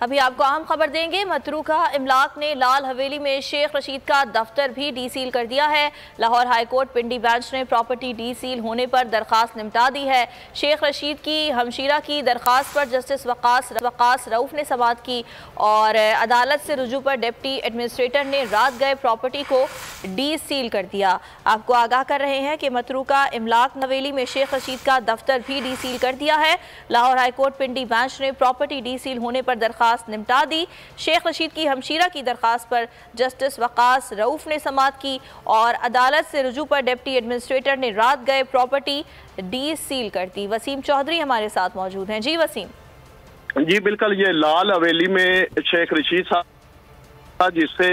अभी आपको अहम खबर देंगे। मतरूका इमलाक ने लाल हवेली में शेख रशीद का दफ्तर भी डी सील कर दिया है। लाहौर हाई कोर्ट पिंडी बेंच ने प्रॉपर्टी डी सील होने पर दरखास्त निपटा दी है। शेख रशीद की हमशीरा की दरखास्त पर जस्टिस वकास रऊफ ने समाअत की और अदालत से रुजू पर डिप्टी एडमिनिस्ट्रेटर ने रात गए प्रॉपर्टी को डी सील कर दिया। आपको आगाह कर रहे हैं कि मतरूका इमलाक हवेली में शेख रशीद का दफ्तर भी डी सील कर दिया है। लाहौर हाई कोर्ट पिंडी बेंच ने प्रॉपर्टी डी सील होने पर दरखास्त निपटा दी। शेख रशीद की हमशीरा की दरखास्त पर जस्टिस वकास रऊफ ने समाअत की और अदालत से रुजू पर डिप्टी एडमिनिस्ट्रेटर ने रात गए प्रॉपर्टी डी सील कर दी। वसीम चौधरी हमारे साथ मौजूद हैं। जी वसीम। जी बिल्कुल, ये लाल हवेली में शेख रशीद साहब जिससे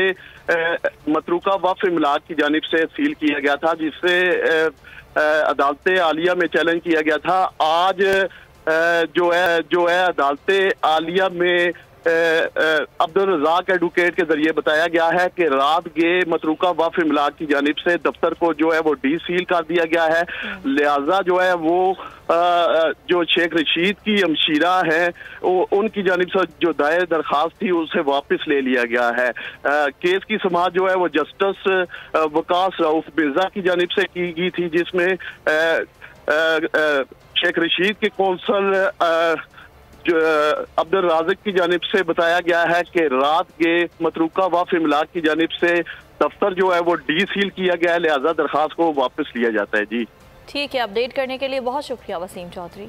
मतरूका वक्फ इमलाक की जानिब से सील किया गया था, जिससे अदालत आलिया में चैलेंज किया गया था। आज जो है अदालत आलिया में अब्दुल रज़ाक एडवोकेट के जरिए बताया गया है कि रात गे मतरूका वक्फ इमलाक की जानिब से दफ्तर को जो है वो डी सील कर दिया गया है। लिहाजा जो है वो जो शेख रशीद की हमशीरा है उनकी जानिब से जो दायर दरखास्त थी उसे वापस ले लिया गया है। केस की समाअत जो है वो जस्टिस वकास रऊफ मिर्जा की जानिब से की गई थी, जिसमें शेख रशीद के कौंसल अब्दुल राज़िक की जानिब से बताया गया है कि रात के मतरूका वक्फ इमलाक की जानिब से दफ्तर जो है वो डी सील किया गया है, लिहाजा दरखास्त को वापस लिया जाता है। जी ठीक है, अपडेट करने के लिए बहुत शुक्रिया वसीम चौधरी।